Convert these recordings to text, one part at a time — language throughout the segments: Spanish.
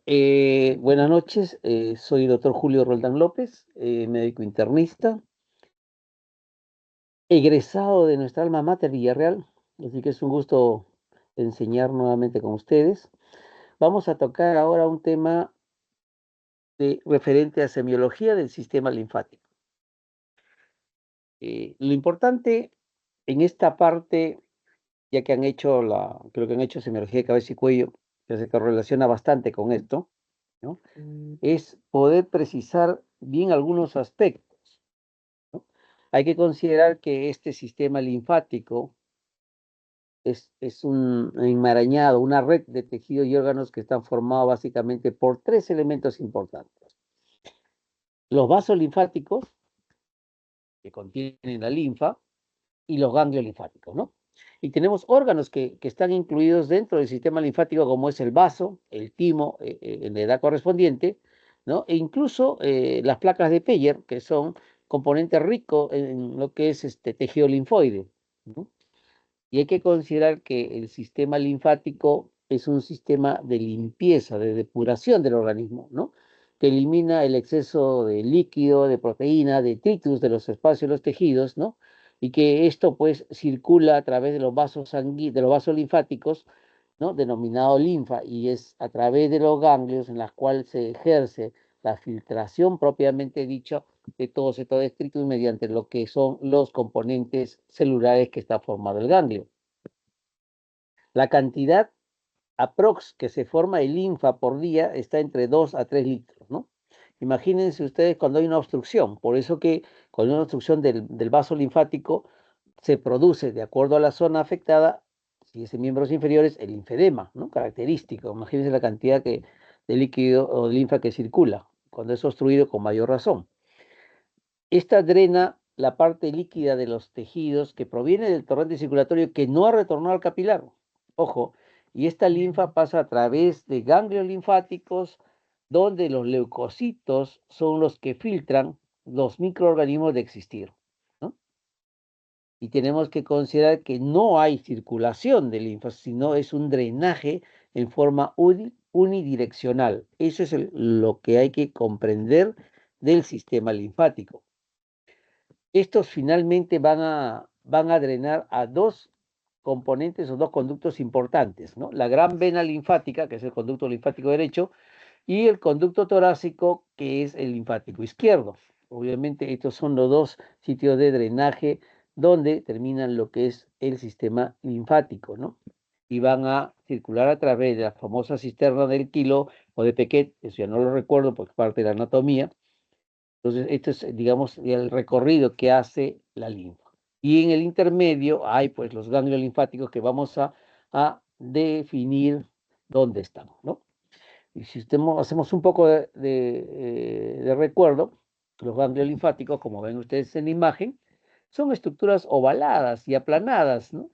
Buenas noches, soy el doctor Julio Roldán López, médico internista, egresado de nuestra alma mater Villarreal, así que es un gusto enseñar nuevamente con ustedes. Vamos a tocar ahora un tema referente a semiología del sistema linfático. Lo importante en esta parte, ya que creo que han hecho semiología de cabeza y cuello, que se correlaciona bastante con esto, ¿no? Es poder precisar bien algunos aspectos, ¿no? Hay que considerar que este sistema linfático es un enmarañado, una red de tejidos y órganos que están formados básicamente por tres elementos importantes. Los vasos linfáticos, que contienen la linfa, y los ganglios linfáticos, ¿no? Y tenemos órganos que están incluidos dentro del sistema linfático, como es el vaso, el timo, en la edad correspondiente, ¿no? E incluso las placas de Peyer, que son componentes ricos en lo que es este tejido linfoide, ¿no? Y hay que considerar que el sistema linfático es un sistema de limpieza, de depuración del organismo, ¿no? Que elimina el exceso de líquido, de proteína, de detritus de los espacios de los tejidos, ¿no? Y que esto pues circula a través de los vasos de los vasos linfáticos, ¿no? Denominado linfa, y es a través de los ganglios en las cuales se ejerce la filtración propiamente dicho de todos estos detritus mediante lo que son los componentes celulares que está formado el ganglio. La cantidad aprox que se forma de linfa por día está entre 2 a 3 litros, ¿no? Imagínense ustedes cuando hay una obstrucción, por eso que con una obstrucción del vaso linfático se produce, de acuerdo a la zona afectada, si es en miembros inferiores, el linfedema, ¿no? Característico. Imagínense la cantidad de líquido o de linfa que circula, cuando es obstruido con mayor razón. Esta drena la parte líquida de los tejidos que proviene del torrente circulatorio que no ha retornado al capilar. Ojo, y esta linfa pasa a través de ganglios linfáticos, donde los leucocitos son los que filtran los microorganismos de existir, ¿no? Y tenemos que considerar que no hay circulación de linfa, sino es un drenaje en forma unidireccional. Eso es lo que hay que comprender del sistema linfático. Estos finalmente van a drenar a dos componentes o dos conductos importantes, ¿no? La gran vena linfática, que es el conducto linfático derecho, y el conducto torácico, que es el linfático izquierdo. Obviamente estos son los dos sitios de drenaje donde terminan lo que es el sistema linfático, ¿no? Y van a circular a través de la famosa cisterna del Quilo o de Pequet, eso ya no lo recuerdo porque es parte de la anatomía. Entonces, esto es, digamos, el recorrido que hace la linfa. Y en el intermedio hay, pues, los ganglios linfáticos que vamos a definir dónde están, ¿no? Y si hacemos un poco de recuerdo, los ganglios linfáticos, como ven ustedes en la imagen, son estructuras ovaladas y aplanadas, ¿no?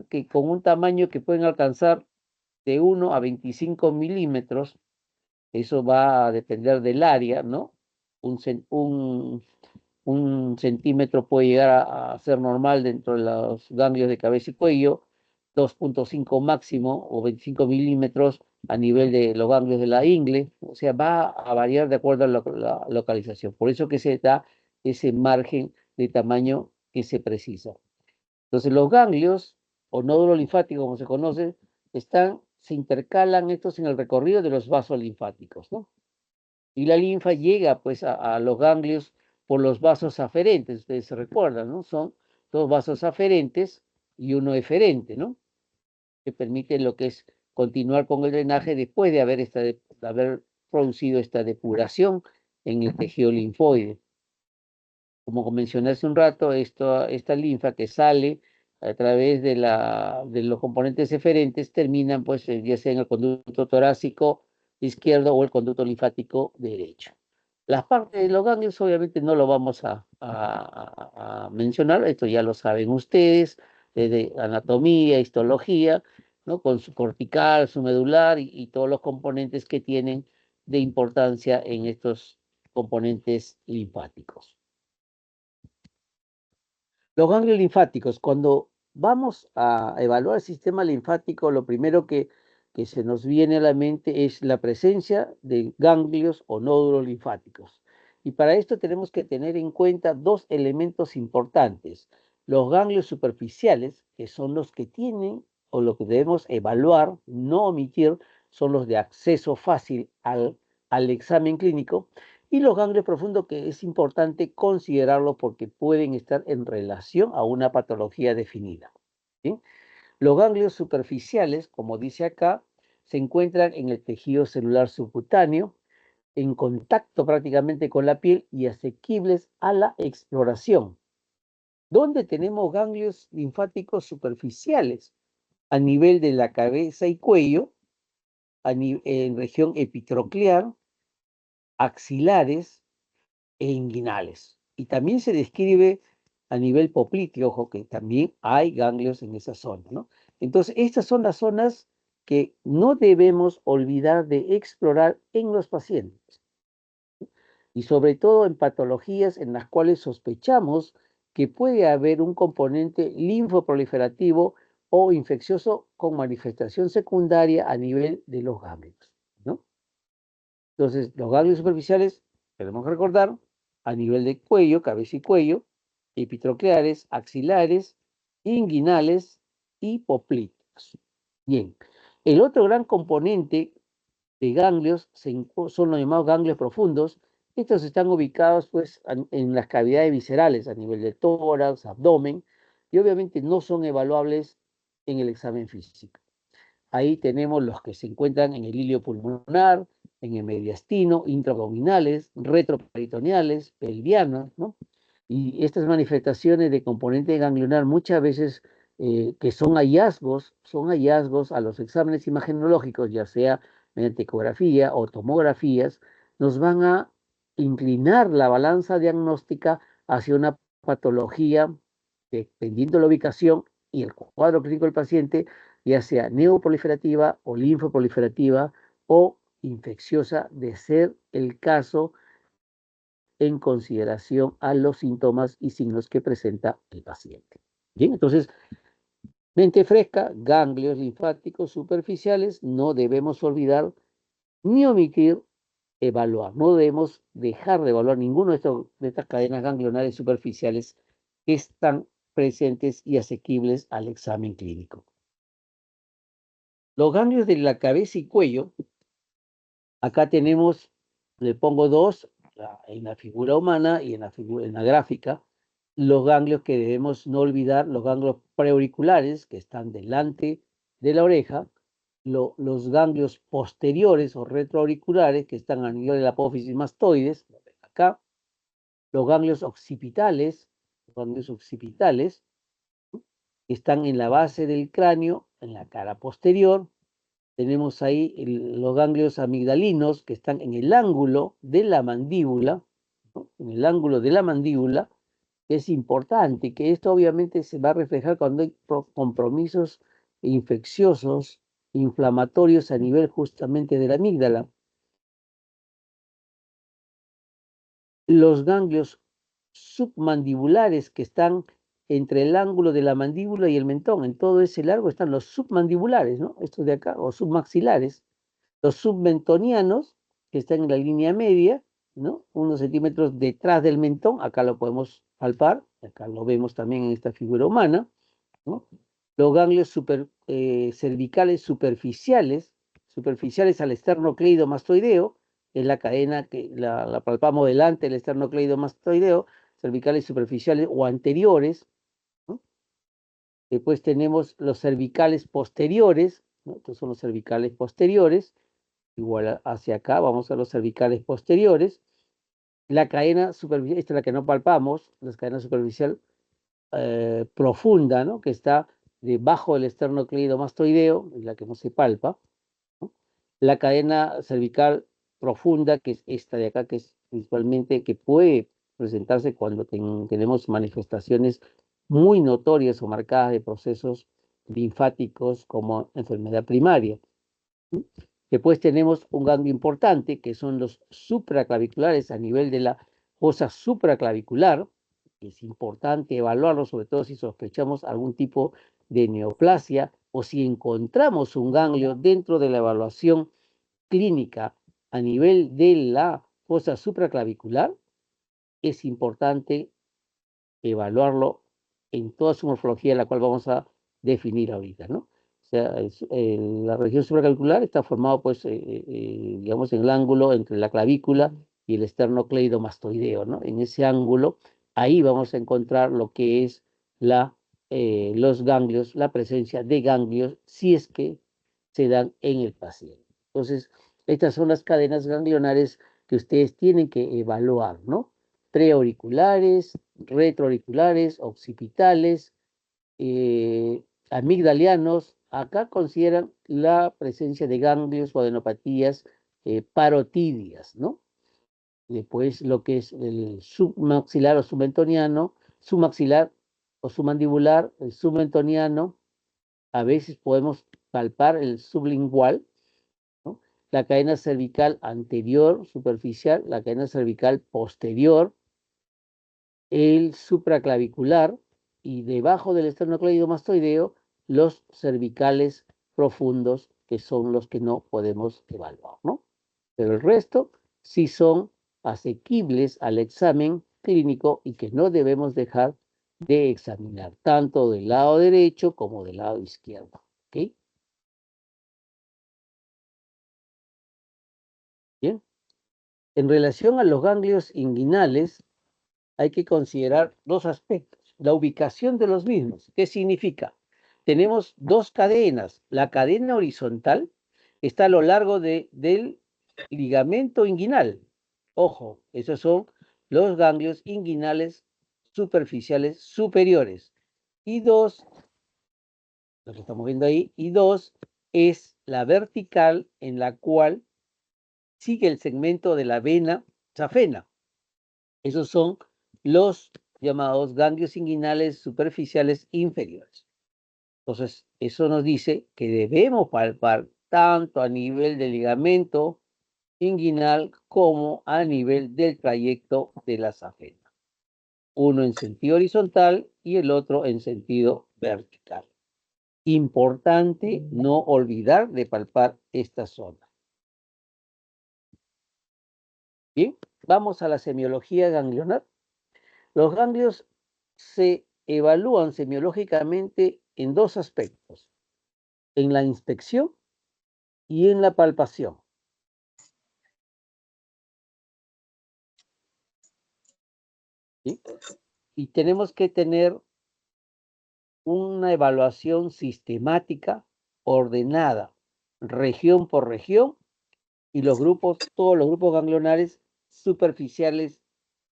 Que con un tamaño que pueden alcanzar de 1 a 25 milímetros. Eso va a depender del área, ¿no? Un centímetro puede llegar a ser normal dentro de los ganglios de cabeza y cuello, 2.5 máximo o 25 milímetros a nivel de los ganglios de la ingle, o sea, va a variar de acuerdo a la localización. Por eso que se da ese margen de tamaño que se precisa. Entonces, los ganglios o nódulos linfáticos, como se conoce, se intercalan estos en el recorrido de los vasos linfáticos, ¿no? Y la linfa llega pues a los ganglios por los vasos aferentes, ustedes se recuerdan, ¿no? Son dos vasos aferentes y uno eferente, ¿no? Que permiten lo que es continuar con el drenaje después de haber producido esta depuración en el tejido linfoide. Como mencioné hace un rato, esta linfa que sale a través de los componentes eferentes terminan pues ya sea en el conducto torácico izquierdo o el conducto linfático derecho. Las partes de los ganglios obviamente no lo vamos a mencionar, esto ya lo saben ustedes, desde anatomía, histología, ¿no? Con su cortical, su medular y todos los componentes que tienen de importancia en estos componentes linfáticos. Los ganglios linfáticos, cuando vamos a evaluar el sistema linfático, lo primero que que se nos viene a la mente es la presencia de ganglios o nódulos linfáticos. Y para esto tenemos que tener en cuenta dos elementos importantes. Los ganglios superficiales, que son los que tienen o lo que debemos evaluar, no omitir, son los de acceso fácil al examen clínico. Y los ganglios profundos, que es importante considerarlos porque pueden estar en relación a una patología definida. ¿Sí? Los ganglios superficiales, como dice acá, se encuentran en el tejido celular subcutáneo, en contacto prácticamente con la piel y asequibles a la exploración. ¿Dónde tenemos ganglios linfáticos superficiales? A nivel de la cabeza y cuello, en región epitroclear, axilares e inguinales. Y también se describe a nivel popliteo, ojo, que también hay ganglios en esa zona, ¿no? Entonces, estas son las zonas que no debemos olvidar de explorar en los pacientes. Y sobre todo en patologías en las cuales sospechamos que puede haber un componente linfoproliferativo o infeccioso con manifestación secundaria a nivel de los ganglios, ¿no? Entonces, los ganglios superficiales, tenemos que recordar, a nivel de cuello, cabeza y cuello, epitrocleares, axilares, inguinales y poplíteos. Bien, el otro gran componente de ganglios son los llamados ganglios profundos. Estos están ubicados pues en las cavidades viscerales a nivel de tórax, abdomen, y obviamente no son evaluables en el examen físico. Ahí tenemos los que se encuentran en el hilio pulmonar, en el mediastino, intraabdominales, retroperitoneales, pelvianas, ¿no? Y estas manifestaciones de componente ganglionar muchas veces que son hallazgos a los exámenes imagenológicos, ya sea mediante ecografía o tomografías, nos van a inclinar la balanza diagnóstica hacia una patología, dependiendo de la ubicación y el cuadro clínico del paciente, ya sea neoproliferativa o linfoproliferativa o infecciosa, de ser el caso en consideración a los síntomas y signos que presenta el paciente. Bien, entonces, mente fresca, ganglios linfáticos superficiales, no debemos olvidar ni omitir evaluar. No debemos dejar de evaluar ninguno de estas cadenas ganglionares superficiales que están presentes y asequibles al examen clínico. Los ganglios de la cabeza y cuello, acá tenemos, le pongo dos, en la figura humana y en la gráfica, los ganglios que debemos no olvidar, los ganglios preauriculares que están delante de la oreja, los ganglios posteriores o retroauriculares que están a nivel de la apófisis mastoides, acá, los ganglios occipitales, que están en la base del cráneo, en la cara posterior. Tenemos ahí los ganglios amigdalinos que están en el ángulo de la mandíbula, ¿no? En el ángulo de la mandíbula, que es importante, que esto obviamente se va a reflejar cuando hay compromisos infecciosos, inflamatorios a nivel justamente de la amígdala. Los ganglios submandibulares que están entre el ángulo de la mandíbula y el mentón, en todo ese largo están los submandibulares, ¿no? Estos de acá, o submaxilares. Los submentonianos, que están en la línea media, ¿no? Unos centímetros detrás del mentón, acá lo podemos palpar, acá lo vemos también en esta figura humana, ¿no? Los ganglios cervicales superficiales al esternocleidomastoideo, es la cadena que la palpamos delante del esternocleidomastoideo, cervicales superficiales o anteriores, ¿no? Después tenemos los cervicales posteriores, ¿no? Estos son los cervicales posteriores, igual hacia acá, vamos a los cervicales posteriores. La cadena superficial, esta es la que no palpamos, la cadena superficial profunda, ¿no? Que está debajo del esternocleidomastoideo, la que no se palpa, ¿no? La cadena cervical profunda, que es esta de acá, que es principalmente que puede presentarse cuando tenemos manifestaciones muy notorias o marcadas de procesos linfáticos como enfermedad primaria. Después tenemos un ganglio importante, que son los supraclaviculares a nivel de la fosa supraclavicular, que es importante evaluarlo, sobre todo si sospechamos algún tipo de neoplasia o si encontramos un ganglio dentro de la evaluación clínica a nivel de la fosa supraclavicular, es importante evaluarlo en toda su morfología, la cual vamos a definir ahorita, ¿no? O sea, la región supraclavicular está formada, pues, digamos, en el ángulo entre la clavícula y el esternocleidomastoideo, ¿no? En ese ángulo, ahí vamos a encontrar lo que es los ganglios, la presencia de ganglios, si es que se dan en el paciente. Entonces, estas son las cadenas ganglionares que ustedes tienen que evaluar, ¿no? Preauriculares, retroauriculares, occipitales, amigdalianos. Acá consideran la presencia de ganglios o adenopatías parotidias, ¿no? Después lo que es el submaxilar o submentoniano, submaxilar o submandibular, el submentoniano. A veces podemos palpar el sublingual, ¿no? La cadena cervical anterior, superficial, la cadena cervical posterior, el supraclavicular y debajo del esternocleidomastoideo los cervicales profundos, que son los que no podemos evaluar, ¿no? Pero el resto sí son asequibles al examen clínico y que no debemos dejar de examinar, tanto del lado derecho como del lado izquierdo, ¿ok? Bien. En relación a los ganglios inguinales, hay que considerar dos aspectos. La ubicación de los mismos. ¿Qué significa? Tenemos dos cadenas. La cadena horizontal está a lo largo del ligamento inguinal. Ojo, esos son los ganglios inguinales superficiales superiores. Y dos, lo que estamos viendo ahí, y dos es la vertical en la cual sigue el segmento de la vena safena. Esos son los llamados ganglios inguinales superficiales inferiores. Entonces, eso nos dice que debemos palpar tanto a nivel del ligamento inguinal como a nivel del trayecto de la safena. Uno en sentido horizontal y el otro en sentido vertical. Importante no olvidar de palpar esta zona. Bien, vamos a la semiología ganglionar. Los ganglios se evalúan semiológicamente en dos aspectos, en la inspección y en la palpación. ¿Sí? Y tenemos que tener una evaluación sistemática, ordenada, región por región, y todos los grupos ganglionares superficiales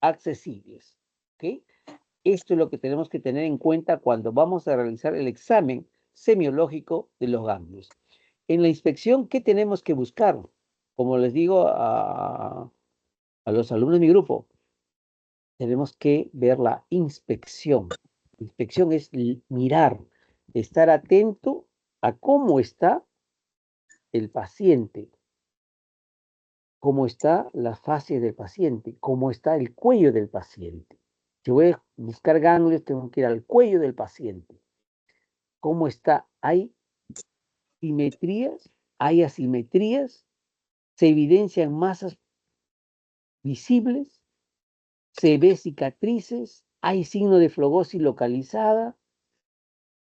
accesibles. ¿Ok? Esto es lo que tenemos que tener en cuenta cuando vamos a realizar el examen semiológico de los ganglios. En la inspección, ¿qué tenemos que buscar? Como les digo a los alumnos de mi grupo, tenemos que ver la inspección. Inspección es mirar, estar atento a cómo está el paciente, cómo está la fase del paciente, cómo está el cuello del paciente. Si voy a buscar ganglios, tengo que ir al cuello del paciente. ¿Cómo está? ¿Hay simetrías? ¿Hay asimetrías? ¿Se evidencian masas visibles? ¿Se ve cicatrices? ¿Hay signo de flogosis localizada?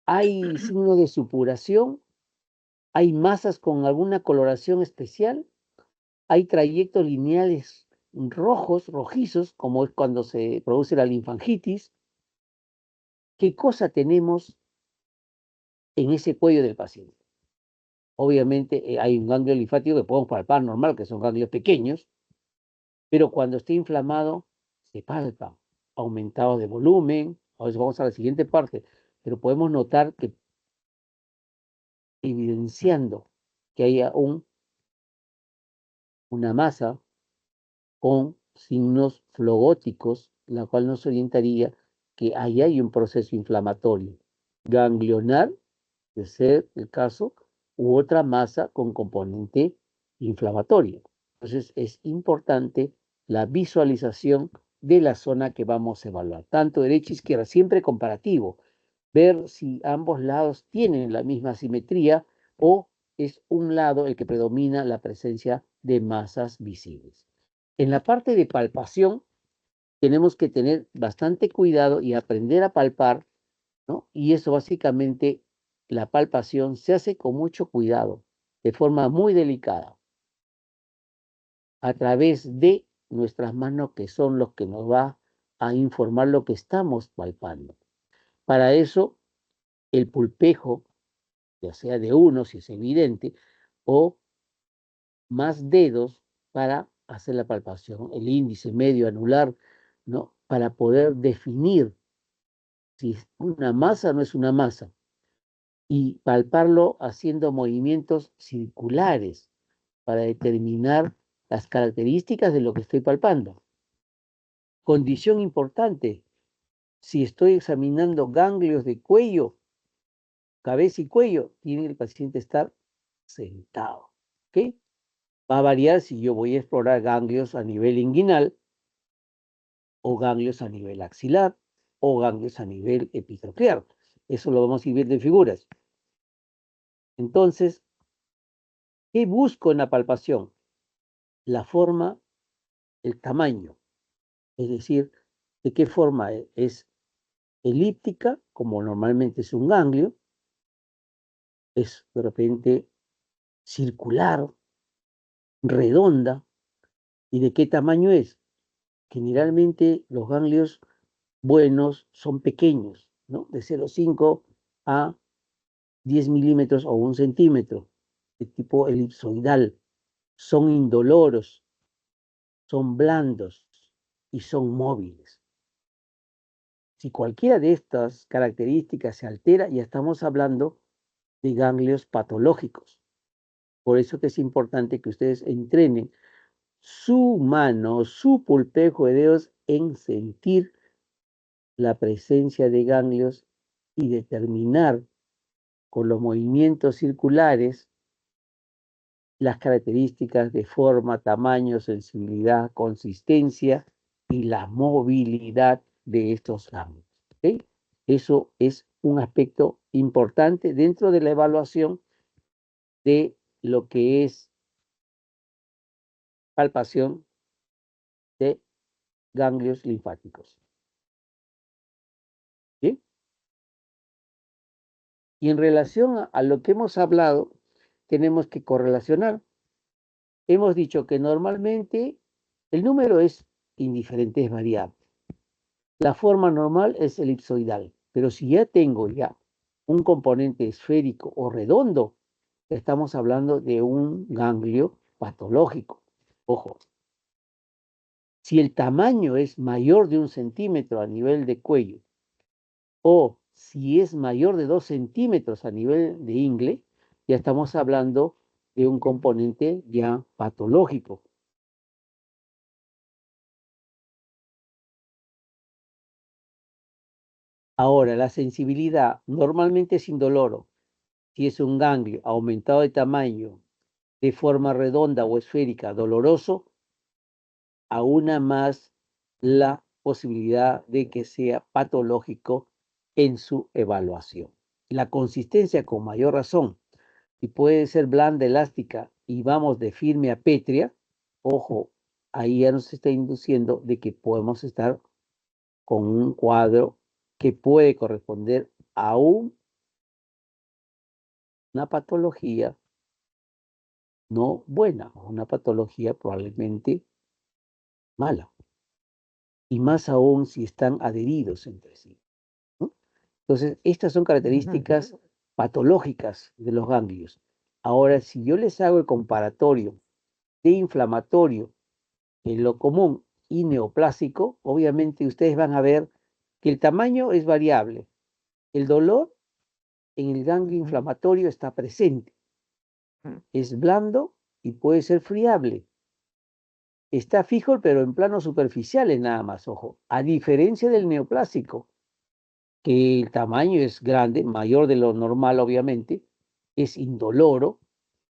¿Hay signo de supuración? ¿Hay masas con alguna coloración especial? ¿Hay trayectos lineales rojos, rojizos, como es cuando se produce la linfangitis? ¿Qué cosa tenemos en ese cuello del paciente? Obviamente hay un ganglio linfático que podemos palpar normal, que son ganglios pequeños, pero cuando esté inflamado se palpa, aumentado de volumen. Ahora vamos a la siguiente parte, pero podemos notar que evidenciando que haya una masa con signos flogóticos, la cual nos orientaría que ahí hay un proceso inflamatorio ganglionar, de ser el caso, u otra masa con componente inflamatorio. Entonces es importante la visualización de la zona que vamos a evaluar, tanto derecha e izquierda, siempre comparativo. ver si ambos lados tienen la misma simetría o es un lado el que predomina la presencia de masas visibles. En la parte de palpación tenemos que tener bastante cuidado y aprender a palpar, ¿no? Y eso básicamente, la palpación se hace con mucho cuidado, de forma muy delicada, a través de nuestras manos, que son los que nos va a informar lo que estamos palpando. Para eso, el pulpejo, ya sea de uno, si es evidente, o más dedos para hacer la palpación, el índice, medio, anular, ¿no? Para poder definir si es una masa o no es una masa, y palparlo haciendo movimientos circulares para determinar las características de lo que estoy palpando. Condición importante, si estoy examinando ganglios de cuello, cabeza y cuello, tiene el paciente estar sentado, ¿ok? Va a variar si yo voy a explorar ganglios a nivel inguinal, o ganglios a nivel axilar, o ganglios a nivel epitroclear. Eso lo vamos a ir viendo en figuras. Entonces, ¿qué busco en la palpación? La forma, el tamaño, es decir, de qué forma es elíptica, como normalmente es un ganglio, es de repente circular, redonda, y de qué tamaño es. Generalmente los ganglios buenos son pequeños, ¿no? De 0,5 a 10 milímetros o 1 centímetro, de tipo elipsoidal. Son indoloros, son blandos y son móviles. Si cualquiera de estas características se altera, ya estamos hablando de ganglios patológicos. Por eso que es importante que ustedes entrenen su mano, su pulpejo de dedos en sentir la presencia de ganglios y determinar con los movimientos circulares las características de forma, tamaño, sensibilidad, consistencia y la movilidad de estos ganglios. ¿Okay? Eso es un aspecto importante dentro de la evaluación de lo que es palpación de ganglios linfáticos. ¿Sí? Y en relación a lo que hemos hablado, tenemos que correlacionar. Hemos dicho que normalmente el número es indiferente, es variable. La forma normal es elipsoidal, pero si ya tengo un componente esférico o redondo, estamos hablando de un ganglio patológico. Ojo, si el tamaño es mayor de 1 centímetro a nivel de cuello, o si es mayor de 2 centímetros a nivel de ingle, ya estamos hablando de un componente ya patológico. Ahora, la sensibilidad normalmente es indoloro. Si es un ganglio aumentado de tamaño, de forma redonda o esférica, doloroso, aúna más la posibilidad de que sea patológico en su evaluación. La consistencia, con mayor razón, y puede ser blanda, elástica, y vamos de firme a pétrea, ojo, ahí ya nos está induciendo de que podemos estar con un cuadro que puede corresponder a una patología no buena, una patología probablemente mala, y más aún si están adheridos entre sí, ¿no? Entonces, estas son características patológicas de los ganglios. Ahora, si yo les hago el comparatorio de inflamatorio en lo común y neoplásico, obviamente ustedes van a ver que el tamaño es variable. El dolor en el ganglio inflamatorio está presente. Es blando y puede ser friable. Está fijo, pero en planos superficiales nada más, ojo. A diferencia del neoplásico, que el tamaño es grande, mayor de lo normal, obviamente, es indoloro,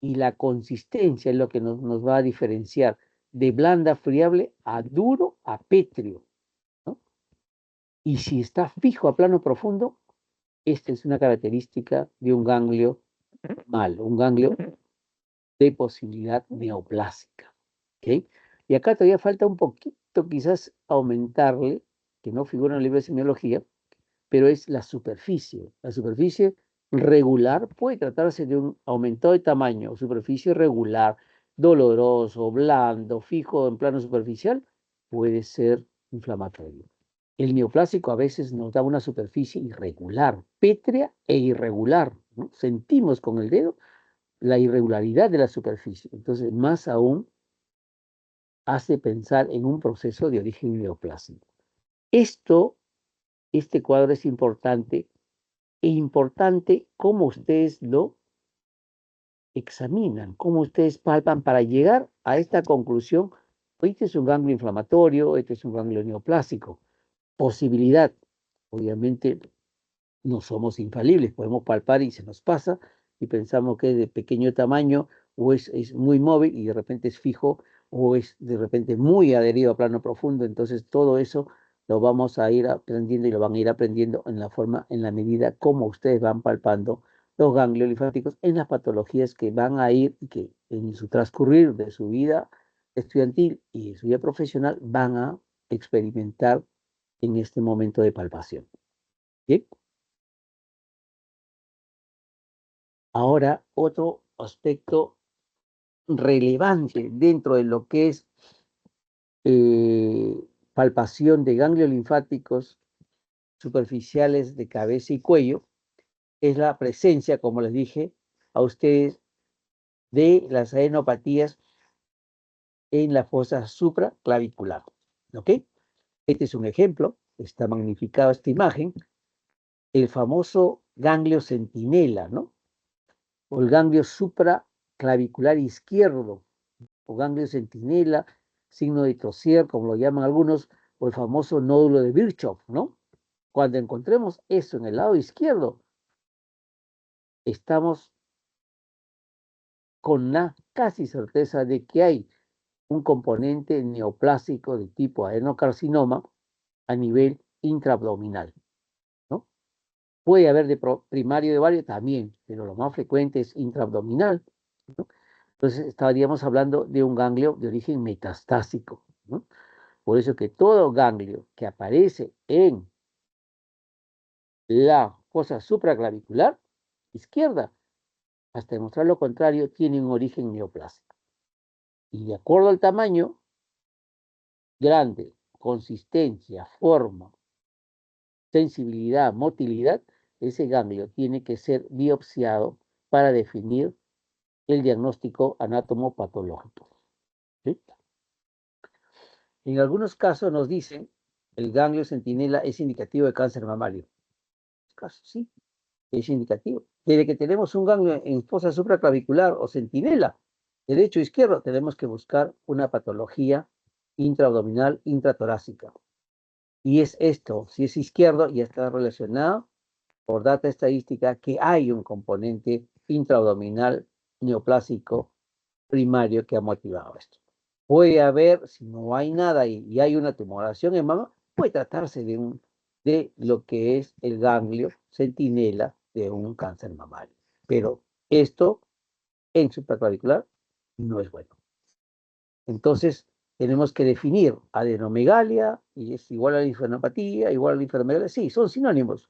y la consistencia es lo que nos va a diferenciar de blanda, friable, a duro, a pétreo, ¿no? Y si está fijo a plano profundo, Esta es una característica de un ganglio malo, un ganglio de posibilidad neoplásica. ¿Ok? Y acá todavía falta un poquito quizás aumentarle, que no figura en el libro de semiología, pero es la superficie. La superficie regular puede tratarse de un aumento de tamaño, superficie regular, doloroso, blando, fijo en plano superficial, puede ser inflamatorio. El neoplásico a veces nos da una superficie irregular, pétrea e irregular, ¿no? Sentimos con el dedo la irregularidad de la superficie. Entonces, más aún hace pensar en un proceso de origen neoplásico. Este cuadro es importante e importante cómo ustedes lo examinan, cómo ustedes palpan para llegar a esta conclusión. Este es un ganglio inflamatorio, este es un ganglio neoplásico. Posibilidad, obviamente no somos infalibles, podemos palpar y se nos pasa y pensamos que es de pequeño tamaño o es muy móvil y de repente es fijo o es de repente muy adherido a plano profundo. Entonces todo eso lo vamos a ir aprendiendo y lo van a ir aprendiendo en la forma, en la medida como ustedes van palpando los ganglios linfáticos en las patologías que van a ir y que en su transcurrir de su vida estudiantil y de su vida profesional van a experimentar en este momento de palpación. ¿Bien? Ahora, otro aspecto relevante dentro de lo que es palpación de ganglios linfáticos superficiales de cabeza y cuello es la presencia, como les dije a ustedes, de las adenopatías en la fosa supraclavicular. ¿Ok? Este es un ejemplo, está magnificada esta imagen, el famoso ganglio centinela, ¿no? O el ganglio supraclavicular izquierdo, o ganglio centinela, signo de Tozier, como lo llaman algunos, o el famoso nódulo de Virchow, ¿no? Cuando encontremos eso en el lado izquierdo, estamos con la casi certeza de que hay un componente neoplásico de tipo adenocarcinoma a nivel intraabdominal, ¿no? Puede haber de primario de ovario también, pero lo más frecuente es intraabdominal, ¿no? Entonces estaríamos hablando de un ganglio de origen metastásico, ¿no? Por eso que todo ganglio que aparece en la fosa supraclavicular izquierda, hasta demostrar lo contrario, tiene un origen neoplásico. Y de acuerdo al tamaño, grande, consistencia, forma, sensibilidad, motilidad, ese ganglio tiene que ser biopsiado para definir el diagnóstico anatomopatológico. ¿Sí? En algunos casos nos dicen el ganglio centinela es indicativo de cáncer mamario. Sí, es indicativo. Desde que tenemos un ganglio en fosa supraclavicular o centinela, derecho o izquierdo, tenemos que buscar una patología intraabdominal, intratorácica. Y es esto, si es izquierdo, ya está relacionado por data estadística que hay un componente intraabdominal neoplásico primario que ha motivado esto. Puede haber, si no hay nada y hay una tumoración en mama, puede tratarse de lo que es el ganglio centinela de un cáncer mamario. Pero esto en supraclavicular no es bueno. Entonces, tenemos que definir adenomegalia, y es igual a la linfadenopatía, igual a la linfadenopatía. Sí, son sinónimos.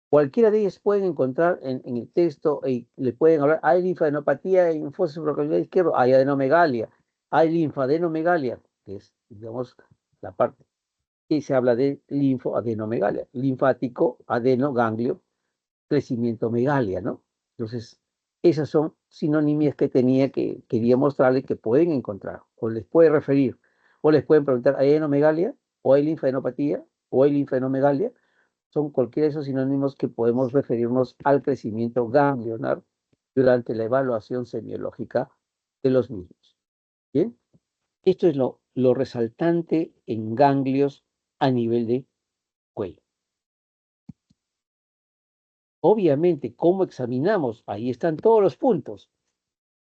Cualquiera de ellas pueden encontrar en el texto y le pueden hablar, hay linfadenopatía en fosa supraclavicular izquierdo, hay adenomegalia, hay linfadenomegalia, que es, digamos, la parte que se habla de linfoadenomegalia, linfático, adenoganglio, crecimiento megalia, ¿no? Entonces, esas son sinonimias que quería mostrarles que pueden encontrar, o les puede referir, o les pueden preguntar, ¿hay adenomegalia? ¿O hay linfadenopatía? ¿O hay linfadenomegalia? Son cualquiera de esos sinónimos que podemos referirnos al crecimiento ganglionar durante la evaluación semiológica de los mismos. Bien, esto es lo resaltante en ganglios a nivel de cuello. Obviamente, ¿cómo examinamos? Ahí están todos los puntos,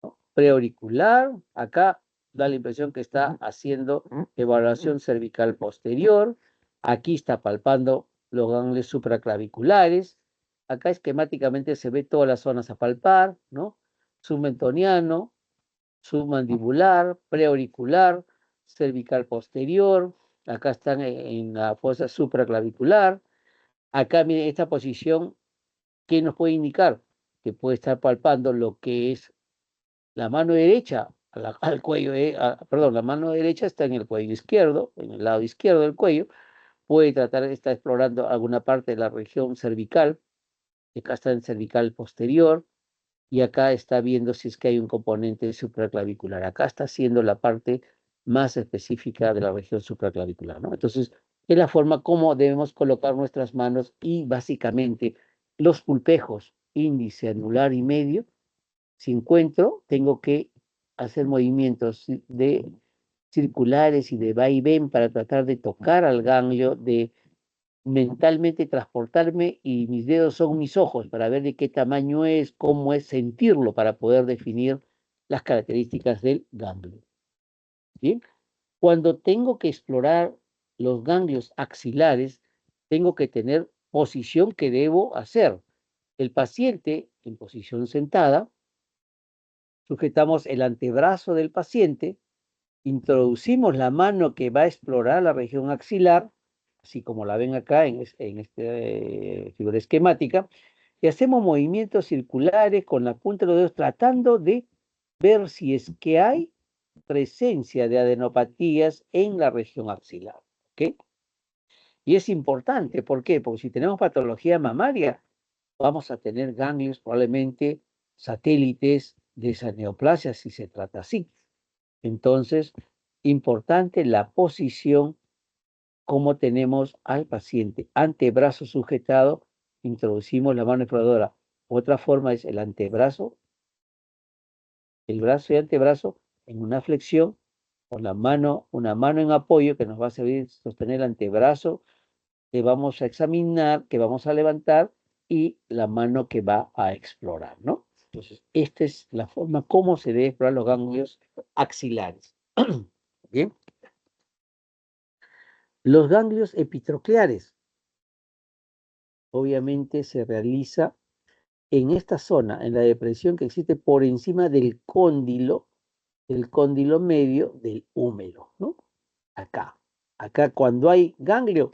¿no? Preauricular, acá da la impresión que está haciendo evaluación cervical posterior, aquí está palpando los ganglios supraclaviculares, acá esquemáticamente se ve todas las zonas a palpar, ¿no? Submentoniano, submandibular, preauricular, cervical posterior, acá están en la fosa supraclavicular. Acá, miren, esta posición, ¿qué nos puede indicar? Que puede estar palpando lo que es la mano derecha al cuello, perdón, la mano derecha está en el cuello izquierdo, en el lado izquierdo del cuello, puede tratar, está explorando alguna parte de la región cervical, acá está en cervical posterior, y acá está viendo si es que hay un componente supraclavicular. Acá está haciendo la parte más específica de la región supraclavicular, ¿no? Entonces, es la forma como debemos colocar nuestras manos y básicamente los pulpejos, índice, anular y medio. Si encuentro, tengo que hacer movimientos de circulares y de va y ven para tratar de tocar al ganglio, de mentalmente transportarme, y mis dedos son mis ojos para ver de qué tamaño es, cómo es, sentirlo para poder definir las características del ganglio. ¿Bien? Cuando tengo que explorar los ganglios axilares, tengo que tener posición que debo hacer. El paciente en posición sentada, sujetamos el antebrazo del paciente, introducimos la mano que va a explorar la región axilar, así como la ven acá en esta figura esquemática, y hacemos movimientos circulares con la punta de los dedos tratando de ver si es que hay presencia de adenopatías en la región axilar. ¿Ok? Y es importante, ¿por qué? Porque si tenemos patología mamaria, vamos a tener ganglios probablemente satélites de esa neoplasia, si se trata así. Entonces, importante la posición, como tenemos al paciente antebrazo sujetado, introducimos la mano exploradora. Otra forma es el antebrazo, el brazo y antebrazo en una flexión, con la mano, una mano en apoyo que nos va a servir sostener el antebrazo que vamos a examinar, que vamos a levantar, y la mano que va a explorar, ¿no? Entonces, esta es la forma como se debe explorar los ganglios axilares. Bien. Los ganglios epitrocleares, obviamente, se realiza en esta zona, en la depresión que existe por encima del cóndilo, el cóndilo medio del húmero, ¿no? Acá. Acá cuando hay ganglio,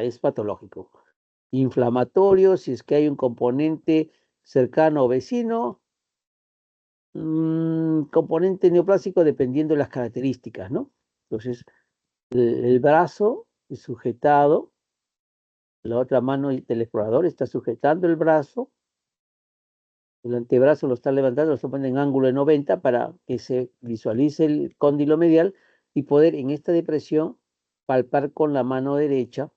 es patológico. Inflamatorio, si es que hay un componente cercano o vecino, componente neoplásico dependiendo de las características, ¿no? Entonces, el brazo es sujetado, la otra mano del explorador está sujetando el brazo, el antebrazo lo está levantando, lo está poniendo en ángulo de 90 para que se visualice el cóndilo medial y poder en esta depresión palpar con la mano derecha,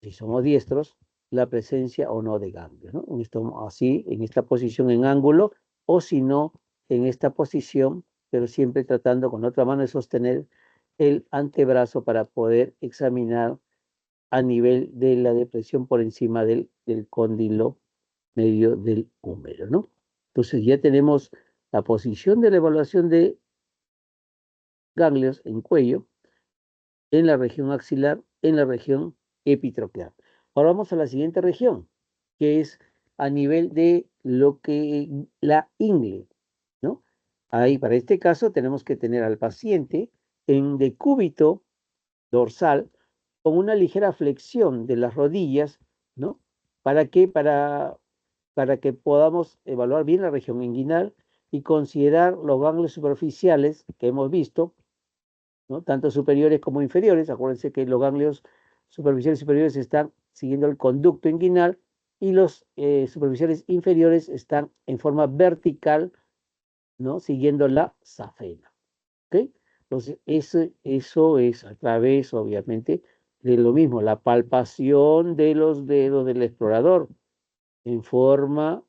si somos diestros, la presencia o no de ganglios, ¿no? Así, en esta posición en ángulo, o si no, en esta posición, pero siempre tratando con otra mano de sostener el antebrazo para poder examinar a nivel de la depresión por encima del cóndilo medio del húmero, ¿no? Entonces ya tenemos la posición de la evaluación de ganglios en cuello, en la región axilar, en la región epitroclear. Ahora vamos a la siguiente región, que es a nivel de lo que la ingle, ¿no? Ahí, para este caso, tenemos que tener al paciente en decúbito dorsal con una ligera flexión de las rodillas, ¿no? ¿Para qué? Para que podamos evaluar bien la región inguinal y considerar los ganglios superficiales que hemos visto, ¿no? Tanto superiores como inferiores. Acuérdense que los ganglios superficiales y superiores están siguiendo el conducto inguinal y los superficiales inferiores están en forma vertical, ¿no? Siguiendo la safena. ¿Ok? Entonces, eso es a través, obviamente, de lo mismo, la palpación de los dedos del explorador en forma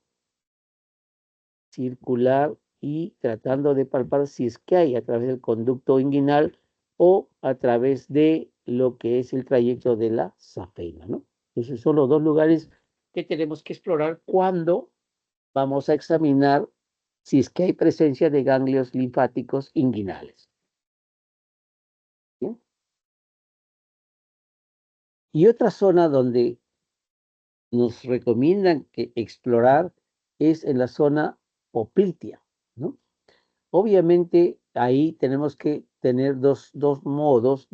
circular y tratando de palpar si es que hay a través del conducto inguinal o a través de lo que es el trayecto de la safena, ¿no? Esos son los dos lugares que tenemos que explorar cuando vamos a examinar si es que hay presencia de ganglios linfáticos inguinales. ¿Bien? Y otra zona donde nos recomiendan que explorar es en la zona poplitea, ¿no? Obviamente, ahí tenemos que tener dos modos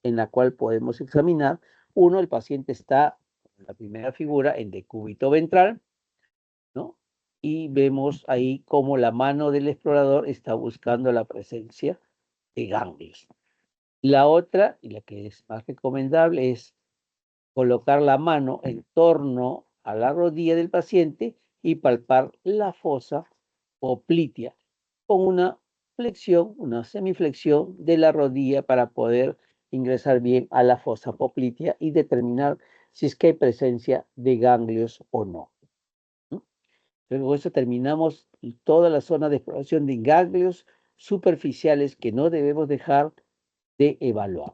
en la cual podemos examinar. Uno, el paciente está en la primera figura en decúbito ventral, ¿no? Y vemos ahí cómo la mano del explorador está buscando la presencia de ganglios. La otra, y la que es más recomendable, es colocar la mano en torno a la rodilla del paciente y palpar la fosa poplitea con una flexión, una semiflexión de la rodilla para poder ingresar bien a la fosa poplitea y determinar si es que hay presencia de ganglios o no. Luego eso terminamos toda la zona de exploración de ganglios superficiales que no debemos dejar de evaluar,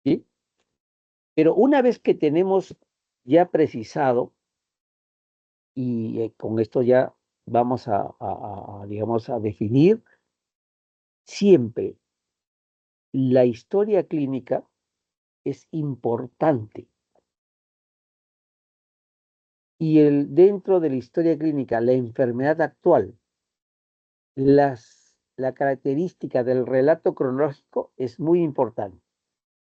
¿sí? Pero una vez que tenemos ya precisado, y con esto ya vamos digamos, a definir siempre la historia clínica es importante. Y dentro de la historia clínica, la enfermedad actual, la característica del relato cronológico es muy importante.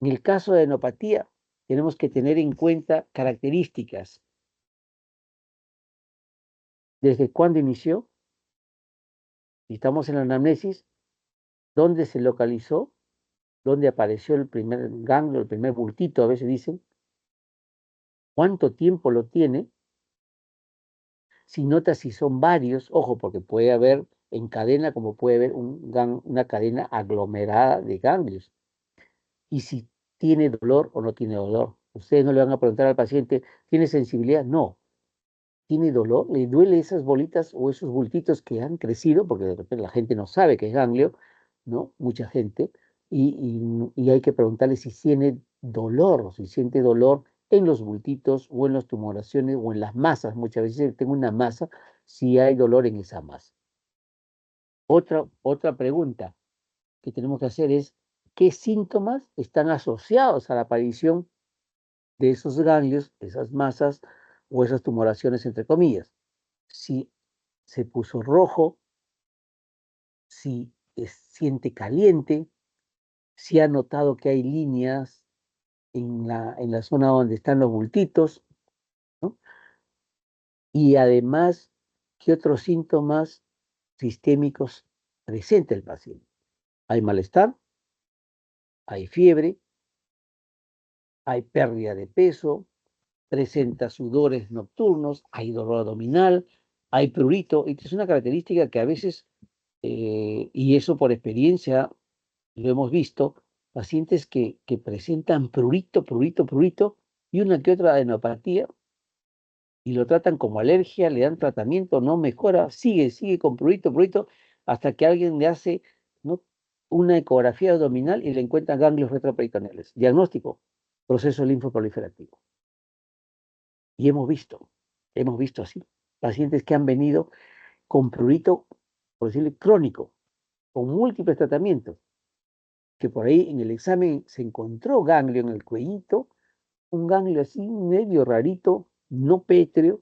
En el caso de enopatía, tenemos que tener en cuenta características. ¿Desde cuándo inició? Si estamos en la anamnesis, ¿dónde se localizó? ¿Dónde apareció el primer ganglio, el primer bultito, a veces dicen? ¿Cuánto tiempo lo tiene? Si notas si son varios, ojo, porque puede haber en cadena, como puede haber una cadena aglomerada de ganglios. Y si tiene dolor o no tiene dolor. Ustedes no le van a preguntar al paciente, ¿tiene sensibilidad? No. ¿Tiene dolor? ¿Le duele esas bolitas o esos bultitos que han crecido? Porque de repente la gente no sabe que es ganglio, ¿no? Mucha gente. Y hay que preguntarle si tiene dolor, si siente dolor en los bultitos o en las tumoraciones o en las masas. Muchas veces tengo una masa, si hay dolor en esa masa. Otra pregunta que tenemos que hacer es, ¿qué síntomas están asociados a la aparición de esos ganglios, esas masas o esas tumoraciones, entre comillas? Si se puso rojo, si siente caliente, si ha notado que hay líneas en la zona donde están los bultitos, ¿no? Y además, ¿qué otros síntomas sistémicos presenta el paciente? ¿Hay malestar? ¿Hay fiebre? ¿Hay pérdida de peso? ¿Presenta sudores nocturnos? ¿Hay dolor abdominal? ¿Hay prurito? Y es una característica que a veces, y eso por experiencia, lo hemos visto, pacientes que presentan prurito, prurito, prurito, y una que otra adenopatía, y lo tratan como alergia, le dan tratamiento, no mejora, sigue con prurito, prurito, hasta que alguien le hace, ¿no?, una ecografía abdominal y le encuentran ganglios retroperitoneales. Diagnóstico, proceso linfoproliferativo. Y hemos visto así, pacientes que han venido con prurito, por decirlo, crónico, con múltiples tratamientos, que por ahí en el examen se encontró ganglio en el cuellito, un ganglio así medio rarito, no pétreo,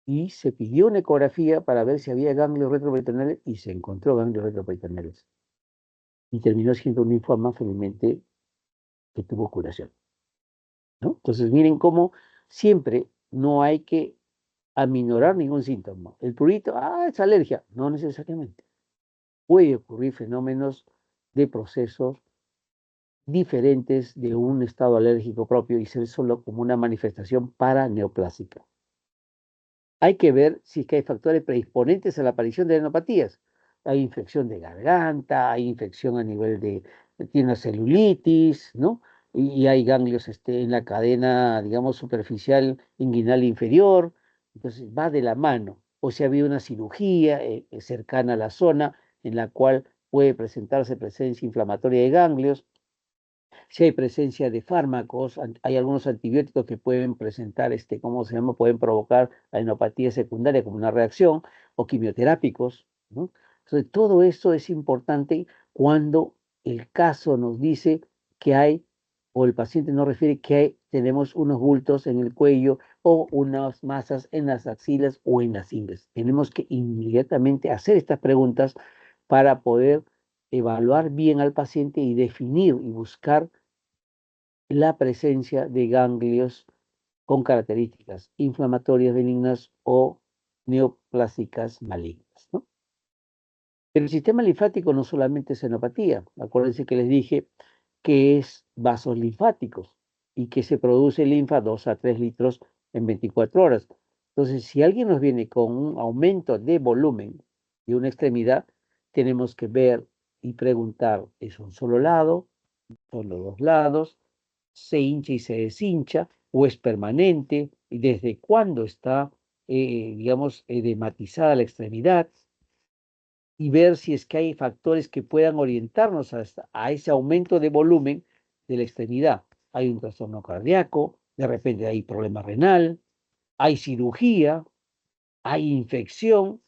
y se pidió una ecografía para ver si había ganglios retroperitoneales y se encontró ganglios retroperitoneales. Y terminó siendo un linfoma felizmente que tuvo curación, ¿no? Entonces miren cómo siempre no hay que aminorar ningún síntoma. El prurito, es alergia. No necesariamente. Puede ocurrir fenómenos de procesos diferentes de un estado alérgico propio y ser solo como una manifestación paraneoplásica. Hay que ver si es que hay factores predisponentes a la aparición de adenopatías. Hay infección de garganta, hay infección a nivel tiene una celulitis, ¿no? Y hay ganglios en la cadena, digamos, superficial inguinal inferior. Entonces va de la mano. O si ha habido una cirugía cercana a la zona en la cual puede presentarse presencia inflamatoria de ganglios. Si hay presencia de fármacos, hay algunos antibióticos que pueden presentar, ¿cómo se llama? Pueden provocar adenopatía secundaria como una reacción, o quimioterápicos, ¿no? Entonces, todo eso es importante cuando el caso nos dice que hay, o el paciente nos refiere que hay tenemos unos bultos en el cuello o unas masas en las axilas o en las ingles. Tenemos que inmediatamente hacer estas preguntas para poder evaluar bien al paciente y definir y buscar la presencia de ganglios con características inflamatorias benignas o neoplásicas malignas, ¿no? Pero el sistema linfático no solamente es enopatía. Acuérdense que les dije que es vasos linfáticos y que se produce linfa 2 a 3 litros en 24 horas. Entonces, si alguien nos viene con un aumento de volumen de una extremidad, tenemos que ver y preguntar, ¿es un solo lado? ¿Son los dos lados? ¿Se hincha y se deshincha? ¿O es permanente? ¿Y desde cuándo está, digamos, edematizada la extremidad? Y ver si es que hay factores que puedan orientarnos a ese aumento de volumen de la extremidad. Hay un trastorno cardíaco, de repente hay problema renal, hay cirugía, hay infección,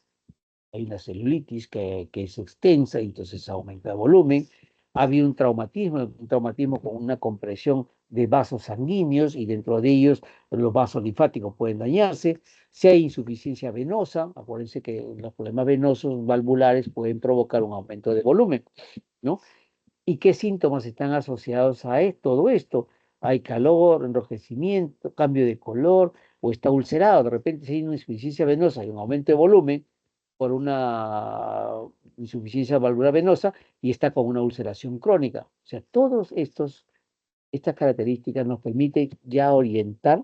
hay una celulitis que es extensa y entonces aumenta el volumen. Ha habido un traumatismo con una compresión de vasos sanguíneos y dentro de ellos los vasos linfáticos pueden dañarse. Si hay insuficiencia venosa, acuérdense que los problemas venosos valvulares pueden provocar un aumento de volumen, ¿no? ¿Y qué síntomas están asociados a todo esto? Hay calor, enrojecimiento, cambio de color o está ulcerado. De repente, si hay una insuficiencia venosa y un aumento de volumen por una insuficiencia valvular venosa y está con una ulceración crónica. O sea, estas características nos permiten ya orientar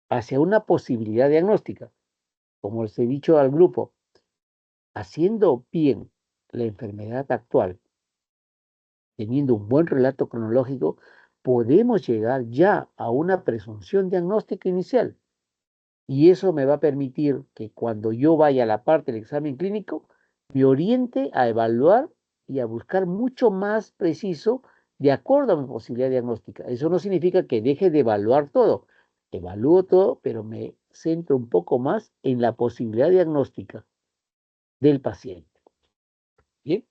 hacia una posibilidad diagnóstica. Como les he dicho al grupo, haciendo bien la enfermedad actual, teniendo un buen relato cronológico, podemos llegar ya a una presunción diagnóstica inicial. Y eso me va a permitir que cuando yo vaya a la parte del examen clínico, me oriente a evaluar y a buscar mucho más preciso de acuerdo a mi posibilidad diagnóstica. Eso no significa que deje de evaluar todo. Evalúo todo, pero me centro un poco más en la posibilidad diagnóstica del paciente. Bien.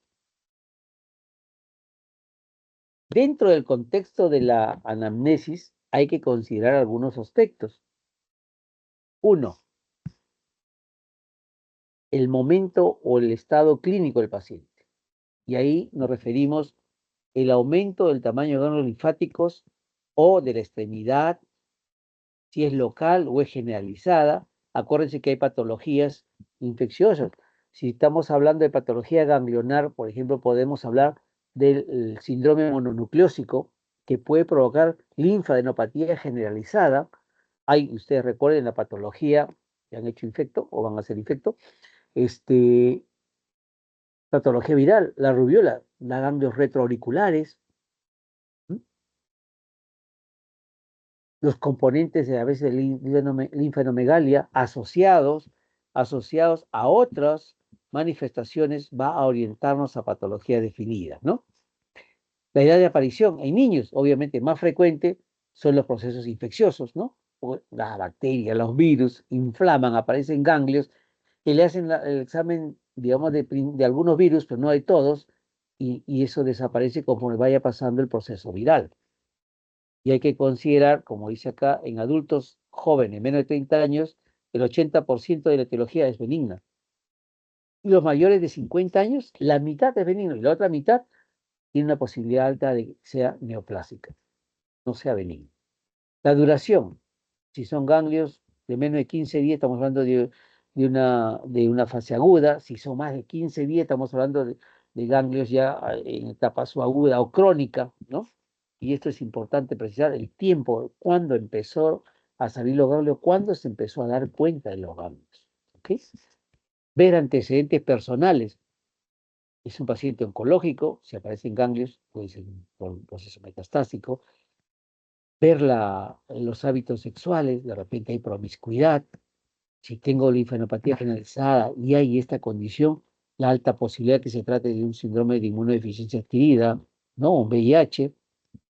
Dentro del contexto de la anamnesis hay que considerar algunos aspectos. Uno, el momento o el estado clínico del paciente. Y ahí nos referimos el aumento del tamaño de ganglios linfáticos o de la extremidad, si es local o es generalizada. Acuérdense que hay patologías infecciosas. Si estamos hablando de patología ganglionar, por ejemplo, podemos hablar del síndrome mononucleósico, que puede provocar linfadenopatía generalizada. Ustedes recuerden la patología que han hecho infecto o van a hacer infecto, patología viral, la rubiola, da ganglios retroauriculares, los componentes de a veces de linfanomegalia asociados a otras manifestaciones, va a orientarnos a patologías definidas, ¿no? La edad de aparición en niños, obviamente más frecuente, son los procesos infecciosos, ¿no? Las bacterias, los virus inflaman, aparecen ganglios que le hacen el examen, digamos, de algunos virus, pero no de todos, y eso desaparece conforme vaya pasando el proceso viral. Y hay que considerar, como dice acá, en adultos jóvenes, menos de 30 años, el 80% de la etiología es benigna. Y los mayores de 50 años, la mitad es benigno y la otra mitad tiene una posibilidad alta de que sea neoplásica, no sea benigna. La duración, si son ganglios de menos de 15 días, estamos hablando de una fase aguda. Si son más de 15 días, estamos hablando de ganglios ya en etapa subaguda o crónica, ¿no? Y esto es importante precisar, el tiempo, cuándo empezó a salir los ganglios, cuándo se empezó a dar cuenta de los ganglios. ¿Ok? Ver antecedentes personales. Es un paciente oncológico, si aparecen ganglios, puede ser un proceso metastásico. Ver los hábitos sexuales, de repente hay promiscuidad. Si tengo linfadenopatía generalizada y hay esta condición, la alta posibilidad que se trate de un síndrome de inmunodeficiencia adquirida, ¿no? Un VIH,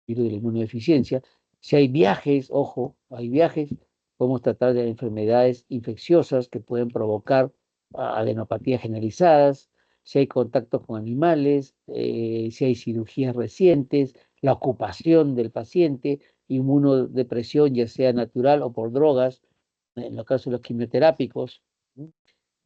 virus de la inmunodeficiencia. Si hay viajes, ojo, hay viajes, podemos tratar de enfermedades infecciosas que pueden provocar adenopatías generalizadas. Si hay contacto con animales, si hay cirugías recientes, la ocupación del paciente, inmunodepresión, ya sea natural o por drogas, en los casos de los quimioterápicos, ¿no?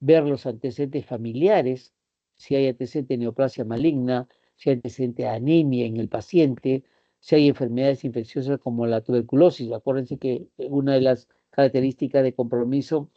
Ver los antecedentes familiares, si hay antecedente de neoplasia maligna, si hay antecedente de anemia en el paciente, si hay enfermedades infecciosas como la tuberculosis. Acuérdense que una de las características de compromiso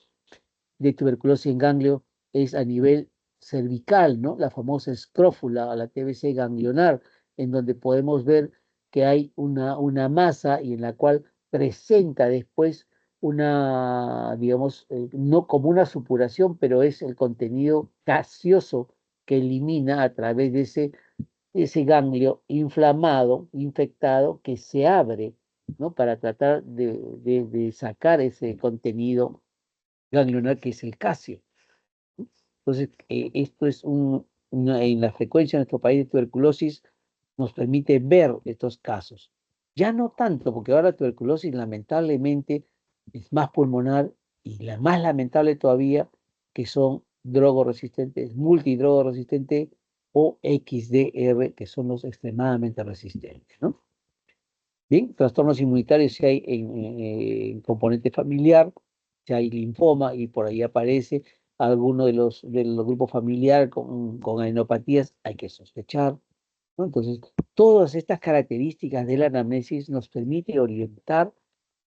de tuberculosis en ganglio es a nivel cervical, ¿no? La famosa escrófula, la TBC ganglionar, en donde podemos ver que hay una masa y en la cual presenta después una, digamos, no como una supuración, pero es el contenido gaseoso que elimina a través de ese ganglio inflamado, infectado, que se abre, ¿no? Para tratar de sacar ese contenido ganglionar que es el calcio. Entonces, esto es en la frecuencia en nuestro país de tuberculosis nos permite ver estos casos. Ya no tanto, porque ahora la tuberculosis lamentablemente es más pulmonar y la más lamentable todavía que son drogoresistentes, multidrogoresistentes o XDR, que son los extremadamente resistentes, ¿no? Bien, trastornos inmunitarios si hay en componente familiar, si hay linfoma y por ahí aparece alguno de los grupos familiares con adenopatías, hay que sospechar, ¿no? Entonces, todas estas características de la anamnesis nos permite orientar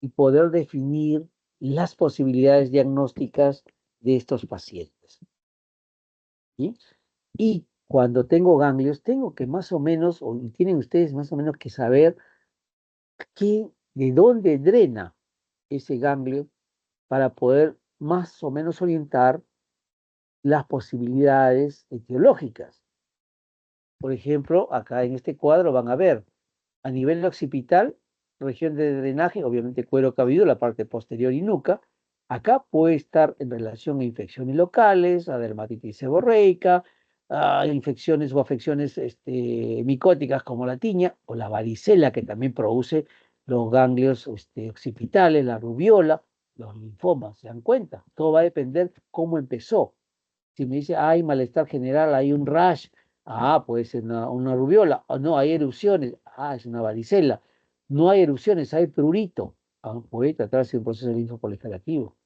y poder definir las posibilidades diagnósticas de estos pacientes, ¿sí? Y cuando tengo ganglios, tengo que más o menos, o tienen ustedes más o menos que saber de dónde drena ese ganglio para poder más o menos orientar las posibilidades etiológicas. Por ejemplo, acá en este cuadro van a ver a nivel occipital, región de drenaje, obviamente cuero cabelludo, la parte posterior y nuca. Acá puede estar en relación a infecciones locales, a dermatitis seborreica, a infecciones o afecciones micóticas como la tiña o la varicela, que también produce los ganglios occipitales, la rubiola, los linfomas. ¿Se dan cuenta? Todo va a depender cómo empezó. Si me dice, hay malestar general, hay un rash, puede ser una rubiola. No, hay erupciones, es una varicela. No hay erupciones, hay prurito. Puede tratarse de un proceso linfoproliferativo.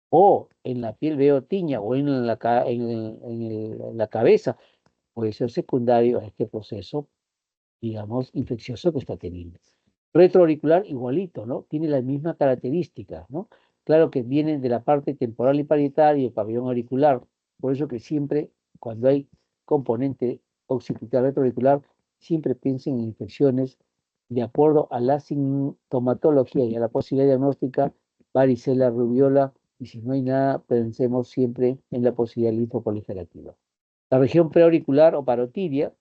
O en la piel veo tiña, o en la cabeza, puede ser secundario a este proceso, digamos, infeccioso que está teniendo. Retroauricular igualito, ¿no? Tiene las mismas características, ¿no? Claro que vienen de la parte temporal y parietal y el pabellón auricular. Por eso que siempre, cuando hay componente occipital retroauricular, siempre piensen en infecciones de acuerdo a la sintomatología y a la posibilidad diagnóstica, varicela, rubiola, y si no hay nada, pensemos siempre en la posibilidad linfoproliferativa. La región preauricular o parotidia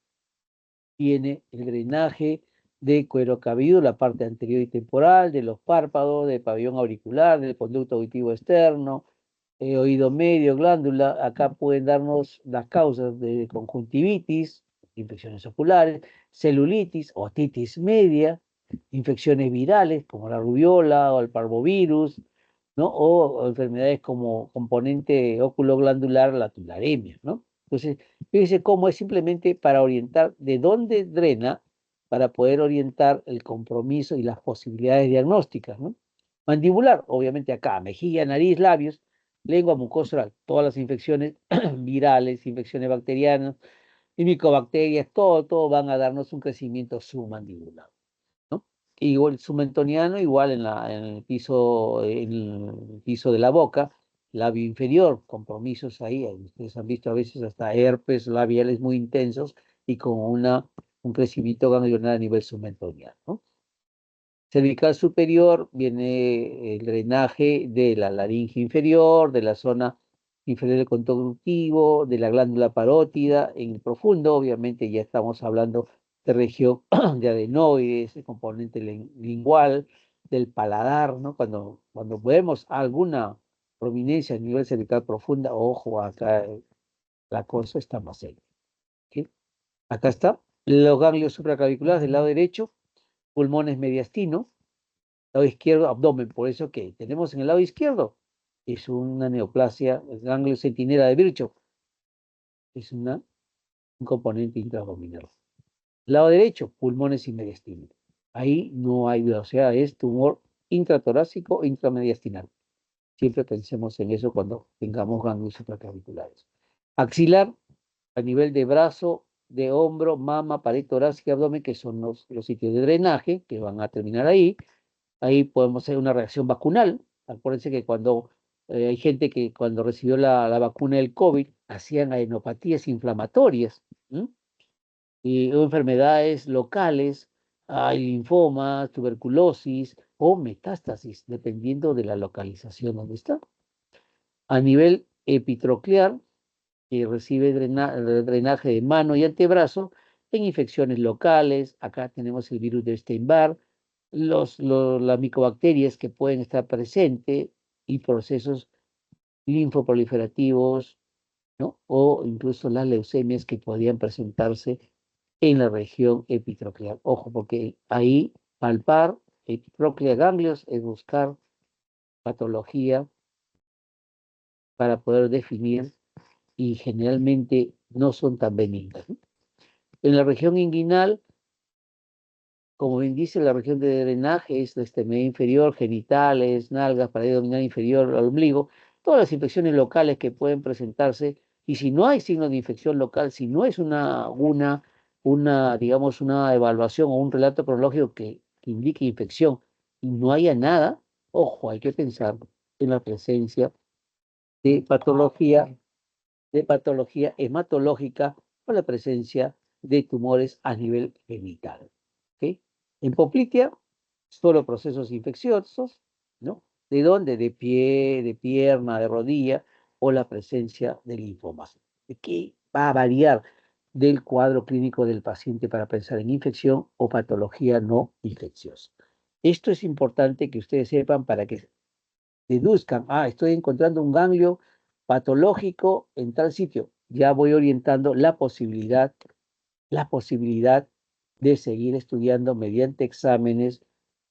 tiene el drenaje de cuero cabelludo, la parte anterior y temporal, de los párpados, del pabellón auricular, del conducto auditivo externo, oído medio, glándula. Acá pueden darnos las causas de conjuntivitis, infecciones oculares, celulitis, otitis media, infecciones virales como la rubiola o el parvovirus, ¿no? O enfermedades como componente óculo-glandular, la tularemia, ¿no? Entonces, fíjese cómo es simplemente para orientar de dónde drena, para poder orientar el compromiso y las posibilidades diagnósticas, ¿no? Mandibular, obviamente acá, mejilla, nariz, labios, lengua, mucosa oral, todas las infecciones virales, infecciones bacterianas y micobacterias, todo van a darnos un crecimiento submandibular, ¿no? Igual submentoniano, igual en el piso de la boca, labio inferior, compromisos ahí, ustedes han visto a veces hasta herpes labiales muy intensos y con un crecimiento ganglionar a nivel submentoniano, ¿no? Cervical superior viene el drenaje de la laringe inferior, de la zona inferior del conductivo, de la glándula parótida. En el profundo, obviamente, ya estamos hablando de región de adenoides, el componente lingual, del paladar, ¿no? Cuando vemos alguna prominencia a nivel cervical profunda, ojo, acá la cosa está más seria, ¿ok? Acá está, los ganglios supraclaviculares del lado derecho, pulmones mediastino, lado izquierdo, abdomen. Por eso que tenemos en el lado izquierdo es una neoplasia, el ganglio centinela de Virchow, es un componente intraabdominal. Lado derecho, pulmones y mediastino. Ahí no hay duda, o sea, es tumor intratorácico o intramediastinal. Siempre pensemos en eso cuando tengamos ganglios supraclaviculares. Axilar, a nivel de brazo, de hombro, mama, pared torácica, abdomen, que son los sitios de drenaje, que van a terminar ahí. Ahí podemos hacer una reacción vacunal. Acuérdense que cuando hay gente que cuando recibió la vacuna del COVID, hacían adenopatías inflamatorias, ¿m? Y o enfermedades locales, hay linfomas, tuberculosis o metástasis, dependiendo de la localización donde está. A nivel epitroclear, que recibe drenaje de mano y antebrazo en infecciones locales. Acá tenemos el virus de Epstein-Barr, las micobacterias que pueden estar presentes y procesos linfoproliferativos, ¿no? O incluso las leucemias que podían presentarse en la región epitroclear. Ojo, porque ahí palpar epitroclea ganglios es buscar patología para poder definir y generalmente no son tan benignas, ¿no? En la región inguinal, como bien dice, la región de drenaje es la extremidad inferior, genitales, nalgas, pared abdominal inferior, al ombligo, todas las infecciones locales que pueden presentarse. Y si no hay signos de infección local, si no es digamos, una evaluación o un relato cronológico que indique infección y no haya nada, ojo, hay que pensar en la presencia de patología hematológica o la presencia de tumores a nivel genital. ¿Ok? En poplitea, solo procesos infecciosos, ¿no? ¿De dónde? De pie, de pierna, de rodilla o la presencia de linfomas. ¿De qué va a variar del cuadro clínico del paciente para pensar en infección o patología no infecciosa? Esto es importante que ustedes sepan para que deduzcan, estoy encontrando un ganglio patológico en tal sitio, ya voy orientando la posibilidad de seguir estudiando mediante exámenes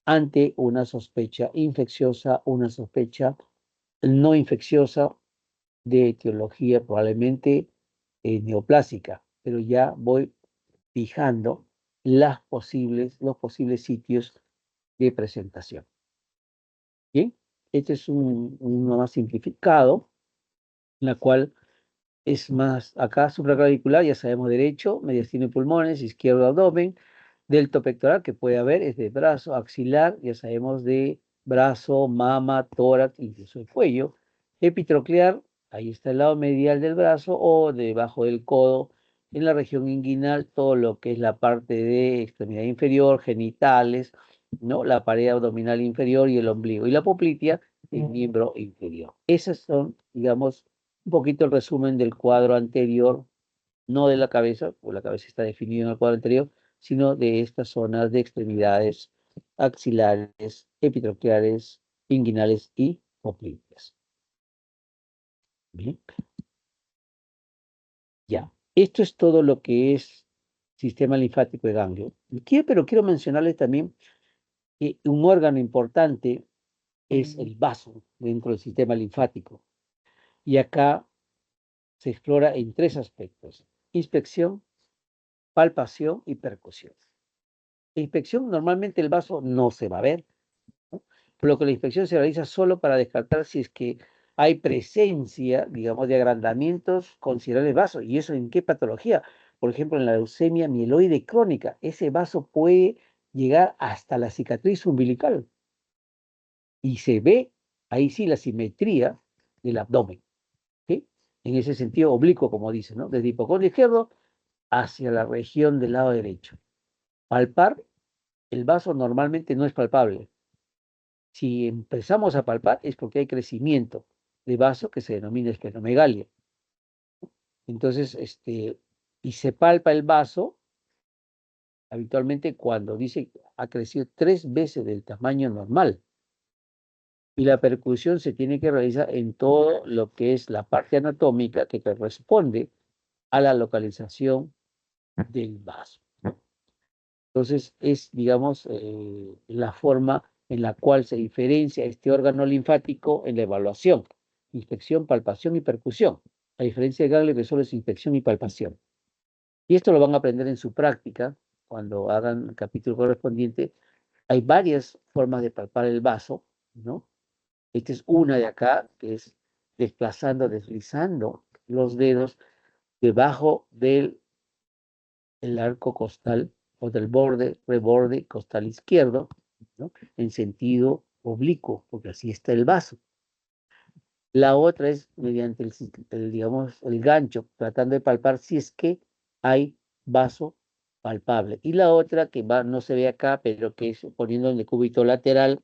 ante una sospecha infecciosa, una sospecha no infecciosa de etiología probablemente neoplásica, pero ya voy fijando los posibles sitios de presentación. Bien, este es uno más simplificado, en la cual es más acá supraclavicular, ya sabemos derecho, mediastino y pulmones, izquierdo abdomen, delto pectoral que puede haber, es de brazo, axilar, ya sabemos de brazo, mama, tórax, incluso el cuello, epitroclear, ahí está el lado medial del brazo o debajo del codo, en la región inguinal, todo lo que es la parte de extremidad inferior, genitales, ¿no? La pared abdominal inferior y el ombligo, y la poplitea, el miembro inferior. Esas son, digamos, un poquito el resumen del cuadro anterior, no de la cabeza, porque la cabeza está definida en el cuadro anterior, sino de estas zonas de extremidades axilares, epitrocleares, inguinales y popliteas. Bien, ya. Esto es todo lo que es sistema linfático de ganglio. Pero quiero mencionarles también que un órgano importante es el vaso dentro del sistema linfático. Y acá se explora en tres aspectos: inspección, palpación y percusión. La inspección, normalmente el vaso no se va a ver, ¿no? Por lo que la inspección se realiza solo para descartar si es que hay presencia, digamos, de agrandamientos considerables del vaso. ¿Y eso en qué patología? Por ejemplo, en la leucemia mieloide crónica, ese vaso puede llegar hasta la cicatriz umbilical y se ve ahí sí la simetría del abdomen, ¿sí? En ese sentido oblicuo, como dice, ¿no? Desde hipocondrio izquierdo hacia la región del lado derecho. Palpar el vaso normalmente no es palpable. Si empezamos a palpar es porque hay crecimiento de vaso que se denomina esplenomegalia. Entonces, y se palpa el vaso habitualmente cuando dice ha crecido 3 veces del tamaño normal. Y la percusión se tiene que realizar en todo lo que es la parte anatómica que corresponde a la localización del vaso. Entonces, es, digamos, la forma en la cual se diferencia este órgano linfático en la evaluación: inspección, palpación y percusión. A diferencia del ganglio, que solo es inspección y palpación. Y esto lo van a aprender en su práctica, cuando hagan el capítulo correspondiente, Hay varias formas de palpar el vaso, ¿no? Esta es una de acá, que es desplazando, deslizando los dedos debajo del arco costal o del reborde costal izquierdo, ¿no? En sentido oblicuo, porque así está el vaso. La otra es mediante digamos, el gancho, tratando de palpar si es que hay vaso palpable. Y la otra que no se ve acá, pero que es poniendo en el cúbito lateral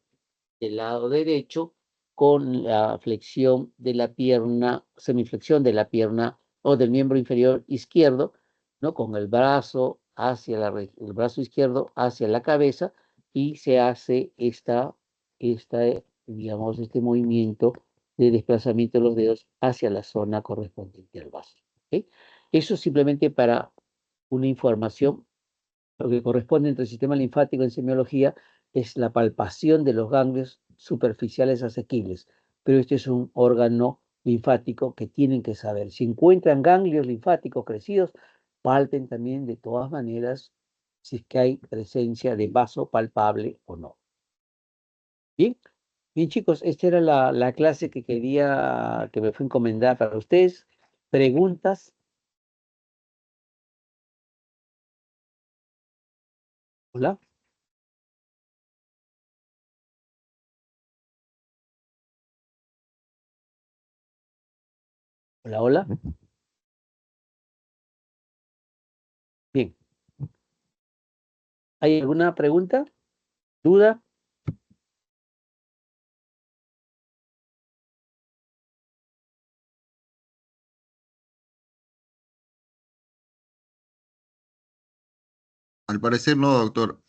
del lado derecho con la flexión de la pierna, semiflexión de la pierna o del miembro inferior izquierdo, ¿no? Con el brazo el brazo izquierdo hacia la cabeza y se hace digamos, este movimiento de desplazamiento de los dedos hacia la zona correspondiente al vaso. ¿Ok? Eso simplemente para una información. Lo que corresponde entre el sistema linfático en semiología es la palpación de los ganglios superficiales asequibles, pero este es un órgano linfático que tienen que saber. Si encuentran ganglios linfáticos crecidos, palpen también de todas maneras si es que hay presencia de vaso palpable o no. Bien, bien chicos, esta era la clase que que me fue encomendada para ustedes. ¿Preguntas? Hola, hola, hola. Bien, ¿hay alguna pregunta? ¿Duda? Al parecer no, doctor.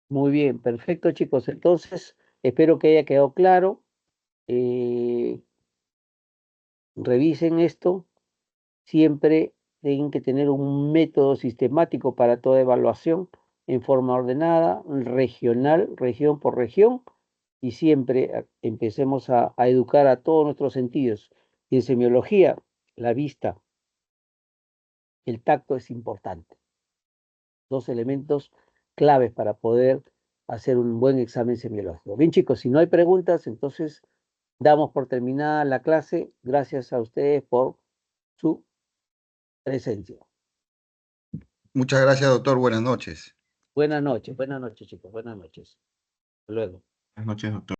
Muy bien, perfecto, chicos. Entonces, espero que haya quedado claro. Eh, Revisen esto. Siempre tienen que tener un método sistemático para toda evaluación en forma ordenada, regional, región por región, y siempre empecemos a educar a todos nuestros sentidos. Y en semiología, la vista, el tacto es importante. Dos elementos claves para poder hacer un buen examen semiológico. Bien, chicos, si no hay preguntas, entonces damos por terminada la clase. Gracias a ustedes por su presencia. Muchas gracias, doctor. Buenas noches. Buenas noches, chicos. Buenas noches. Hasta luego. Buenas noches, doctor.